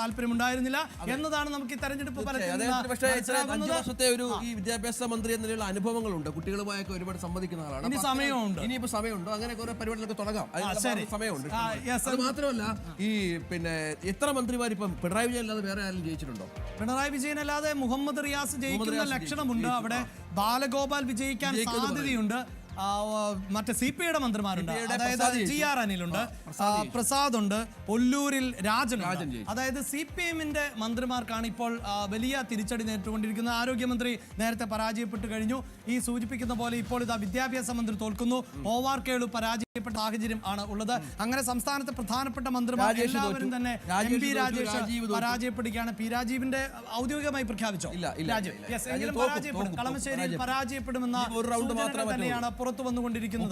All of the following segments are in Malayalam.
താല്പര്യമുണ്ടായിരുന്നില്ല എന്നതാണ് നമുക്ക് ഈ തെരഞ്ഞെടുപ്പ് വർഷത്തെ ഒരു ഈ വിദ്യാഭ്യാസ മന്ത്രി എന്ന നിലയിലുള്ള അനുഭവങ്ങളുണ്ട്. കുട്ടികളുമായൊക്കെ ഒരുപാട് സംവദിക്കുന്ന ആളാണ്. ഇനി സമയമുണ്ട്, ഇനിയിപ്പോ സമയമുണ്ട്, അങ്ങനെ കുറെ പരിപാടികളൊക്കെ തുടങ്ങാം. സമയമുണ്ട്. അത് മാത്രമല്ല, ഈ പിന്നെ എത്ര മന്ത്രിമാർ ഇപ്പം പിണറായി വിജയൻ അല്ലാതെ വേറെ ആരും ജയിച്ചിട്ടുണ്ടോ? പിണറായി വിജയൻ അല്ലാതെ മുഹമ്മദ് റിയാസ് ജയിക്കുന്ന ലക്ഷണമുണ്ട്. അവിടെ ബാലഗോപാൽ വിജയിക്കാൻ സാധ്യതയുണ്ട്. മറ്റേ CPIയുടെ മന്ത്രിമാരുണ്ട്, അതായത് GR അനിലുണ്ട്, പ്രസാദ് ഉണ്ട്, ഒല്ലൂരിൽ രാജനുണ്ട്. അതായത് CPMന്റെ മന്ത്രിമാർക്കാണ് ഇപ്പോൾ വലിയ തിരിച്ചടി നേരിട്ടുകൊണ്ടിരിക്കുന്നത്. ആരോഗ്യമന്ത്രി നേരത്തെ പരാജയപ്പെട്ടു കഴിഞ്ഞു. ഈ സൂചിപ്പിക്കുന്ന പോലെ ഇപ്പോൾ ഇതാ വിദ്യാഭ്യാസ മന്ത്രി തോൽക്കുന്നു. OR കേളു പരാജയപ്പെട്ട സാഹചര്യം ആണ് ഉള്ളത്. അങ്ങനെ സംസ്ഥാനത്തെ പ്രധാനപ്പെട്ട മന്ത്രിമാർ എല്ലാവരും തന്നെ MP രാജേഷ് പരാജയപ്പെടുകയാണ്. P രാജീവിന്റെ ഔദ്യോഗികമായി പ്രഖ്യാപിച്ചോ? പരാജയപ്പെടും, കളമശ്ശേരിയിൽ പരാജയപ്പെടുമെന്ന തന്നെയാണ് പുറത്തു വന്നുകൊണ്ടിരിക്കുന്നത്.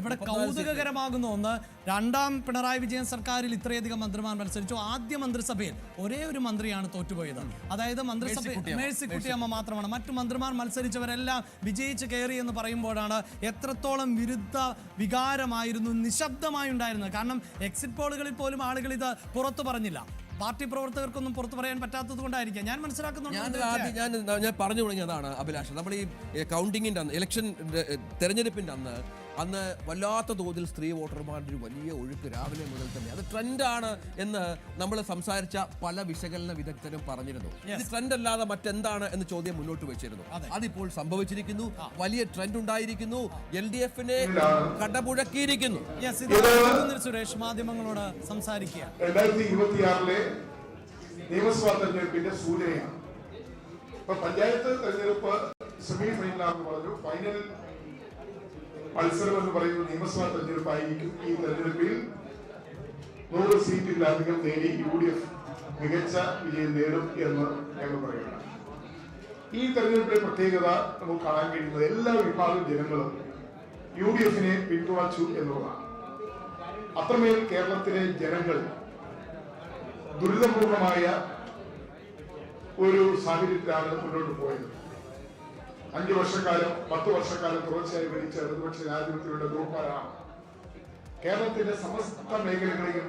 ഇവിടെ കൗതുകകരമാകുന്ന ഒന്ന്, രണ്ടാം പിണറായി വിജയൻ സർക്കാരിൽ ഇത്രയധികം മന്ത്രിമാർ മത്സരിച്ചു. ആദ്യ മന്ത്രിസഭയിൽ ഒരേ ഒരു മന്ത്രിയാണ് തോറ്റുപോയത്. അതായത് മന്ത്രിസഭ മേഴ്സിക്കുട്ടിയമ്മ മാത്രമാണ്. മറ്റു മന്ത്രിമാർ മത്സരിച്ചവരെല്ലാം വിജയിച്ച് കയറി എന്ന് പറയുമ്പോഴാണ് എത്രത്തോളം വിരുദ്ധ വികാരമായിരുന്നു നിശബ്ദമായി ഉണ്ടായിരുന്നത്. കാരണം എക്സിറ്റ് പോളുകളിൽ പോലും ആളുകൾ ഇത് പുറത്തു പറഞ്ഞില്ല. പാർട്ടി പ്രവർത്തകർക്കൊന്നും പുറത്തു പറയാൻ പറ്റാത്തത് കൊണ്ടായിരിക്കാം ഞാൻ മനസ്സിലാക്കുന്നുണ്ട്. ഞാൻ പറഞ്ഞു തുടങ്ങിയതാണ് അഭിലാഷ്. നമ്മൾ ഈ കൗണ്ടിങ്ങിന്റെ അന്ന്, ഇലക്ഷൻ തെരഞ്ഞെടുപ്പിന്റെ അന്ന് വല്ലാത്ത തോതിൽ സ്ത്രീ വോട്ടർമാരുടെ ഒരു വലിയ ഒഴുക്ക് രാവിലെ മുതൽ തന്നെ. അത് ട്രെൻഡാണ് എന്ന് നമ്മൾ സംസാരിച്ച പല വിശകലന വിദഗ്ധരും പറഞ്ഞിരുന്നു. ഇത് ട്രെൻഡ് അല്ലാതെ മറ്റെന്താണ് എന്ന് ചോദ്യം മുന്നോട്ട് വെച്ചിരുന്നു. അതിപ്പോൾ സംഭവിച്ചിരിക്കുന്നു. വലിയ ട്രെൻഡ് ഉണ്ടായിരിക്കുന്നു. LDFനെ കടപുഴക്കിയിരിക്കുന്നു. സുരേഷ് മാധ്യമങ്ങളോട് സംസാരിക്കുക. 2026 നിയമസഭാ തെരഞ്ഞെടുപ്പിന്റെ സൂചനയാണ്. ഇപ്പൊ പഞ്ചായത്ത് തെരഞ്ഞെടുപ്പ് സെമി ഫൈനലാണെന്ന് പറഞ്ഞു. ഫൈനൽ മത്സരം എന്ന് പറയുന്നത് നിയമസഭാ തെരഞ്ഞെടുപ്പായിരിക്കും. ഈ തെരഞ്ഞെടുപ്പിൽ 100 സീറ്റിലധികം നേടി UDF മികച്ച വിജയം നേടും എന്ന് ഞങ്ങൾ പറയുകയാണ്. ഈ തെരഞ്ഞെടുപ്പിലെ പ്രത്യേകത നമുക്ക് കാണാൻ കഴിയുന്നത് എല്ലാ വിഭാഗം ജനങ്ങളും UDFനെ പിന്തുണച്ചു എന്നുള്ളതാണ്. അത്രമേൽ കേരളത്തിലെ ജനങ്ങൾ ദുരിതപൂർണമായ ഒരു സാഹചര്യത്തിലാണ് മുന്നോട്ട് പോയത്. 5 വർഷക്കാലം 10 വർഷക്കാലം തുടർച്ചയായി ഭരിച്ച ഇടതുപക്ഷ ജനാധിപത്യയുടെ ഗ്രൂപ്പാണ് കേരളത്തിന്റെ സമസ്ത മേഖലകളിലും